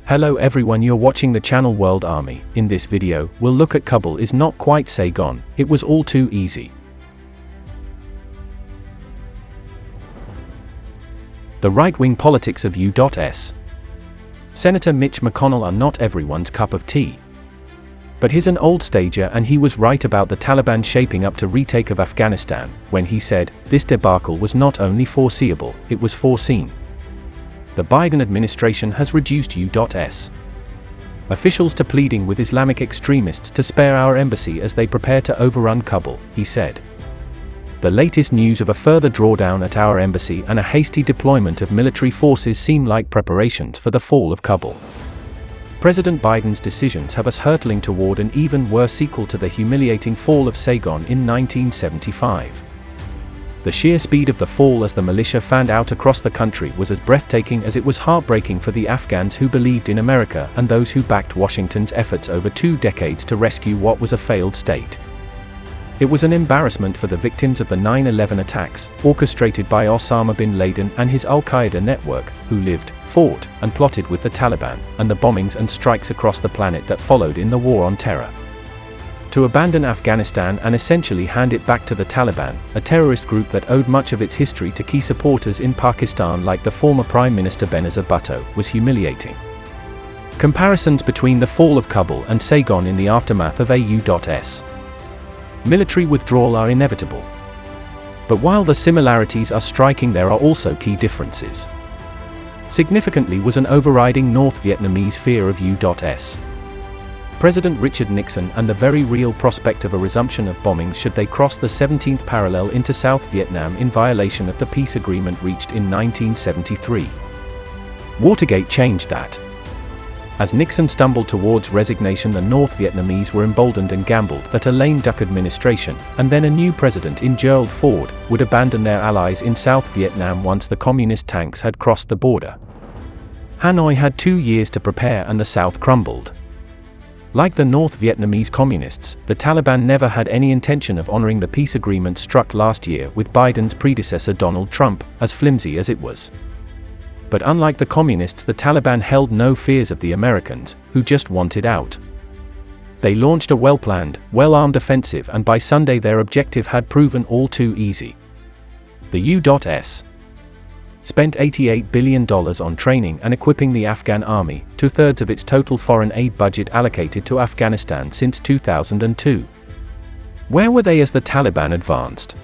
Hello everyone, you're watching the channel World Army. In this video, we'll look at Kabul is not quite Saigon, it was all too easy. The right-wing politics of U.S. Senator Mitch McConnell are not everyone's cup of tea. But he's an old stager, and he was right about the Taliban shaping up to retake of Afghanistan, when he said, this debacle was not only foreseeable, it was foreseen. The Biden administration has reduced U.S. officials to pleading with Islamic extremists to spare our embassy as they prepare to overrun Kabul, he said. The latest news of a further drawdown at our embassy and a hasty deployment of military forces seem like preparations for the fall of Kabul. President Biden's decisions have us hurtling toward an even worse sequel to the humiliating fall of Saigon in 1975. The sheer speed of the fall as the militia fanned out across the country was as breathtaking as it was heartbreaking for the Afghans who believed in America and those who backed Washington's efforts over 2 decades to rescue what was a failed state. It was an embarrassment for the victims of the 9/11 attacks, orchestrated by Osama bin Laden and his Al-Qaeda network, who lived, fought, and plotted with the Taliban, and the bombings and strikes across the planet that followed in the War on Terror. To abandon Afghanistan and essentially hand it back to the Taliban, a terrorist group that owed much of its history to key supporters in Pakistan like the former Prime Minister Benazir Bhutto, was humiliating. Comparisons between the fall of Kabul and Saigon in the aftermath of a U.S. military withdrawal are inevitable. But while the similarities are striking, there are also key differences. Significantly was an overriding North Vietnamese fear of U.S. President Richard Nixon and the very real prospect of a resumption of bombings should they cross the 17th parallel into South Vietnam in violation of the peace agreement reached in 1973. Watergate changed that. As Nixon stumbled towards resignation, the North Vietnamese were emboldened and gambled that a lame duck administration, and then a new president in Gerald Ford, would abandon their allies in South Vietnam once the communist tanks had crossed the border. Hanoi had 2 years to prepare and the South crumbled. Like the North Vietnamese communists, the Taliban never had any intention of honoring the peace agreement struck last year with Biden's predecessor Donald Trump, as flimsy as it was. But unlike the communists, the Taliban held no fears of the Americans, who just wanted out. They launched a well-planned, well-armed offensive, and by Sunday their objective had proven all too easy. The U.S. spent $88 billion on training and equipping the Afghan army, 2/3 of its total foreign aid budget allocated to Afghanistan since 2002. Where were they as the Taliban advanced?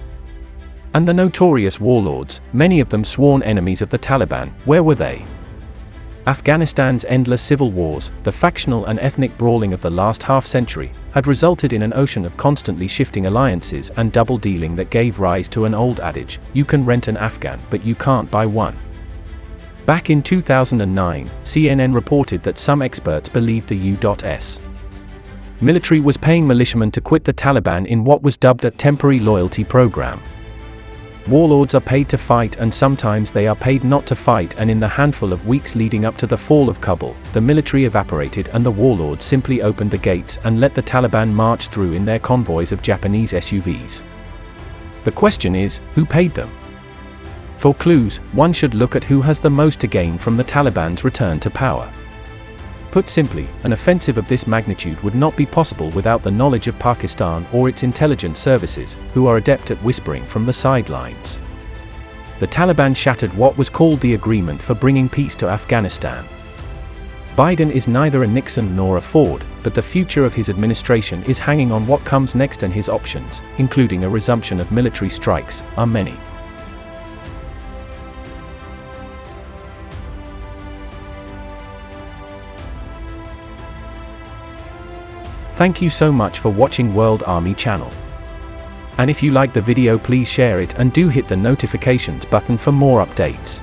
And the notorious warlords, many of them sworn enemies of the Taliban, where were they? Afghanistan's endless civil wars, the factional and ethnic brawling of the last half-century, had resulted in an ocean of constantly shifting alliances and double-dealing that gave rise to an old adage, you can rent an Afghan but you can't buy one. Back in 2009, CNN reported that some experts believed the U.S. military was paying militiamen to quit the Taliban in what was dubbed a temporary loyalty program. Warlords are paid to fight, and sometimes they are paid not to fight, and in the handful of weeks leading up to the fall of Kabul, the military evaporated and the warlords simply opened the gates and let the Taliban march through in their convoys of Japanese SUVs. The question is, who paid them? For clues, one should look at who has the most to gain from the Taliban's return to power. Put simply, an offensive of this magnitude would not be possible without the knowledge of Pakistan or its intelligence services, who are adept at whispering from the sidelines. The Taliban shattered what was called the Agreement for Bringing Peace to Afghanistan. Biden is neither a Nixon nor a Ford, but the future of his administration is hanging on what comes next, and his options, including a resumption of military strikes, are many. Thank you so much for watching World Army channel. And if you like the video, please share it and do hit the notifications button for more updates.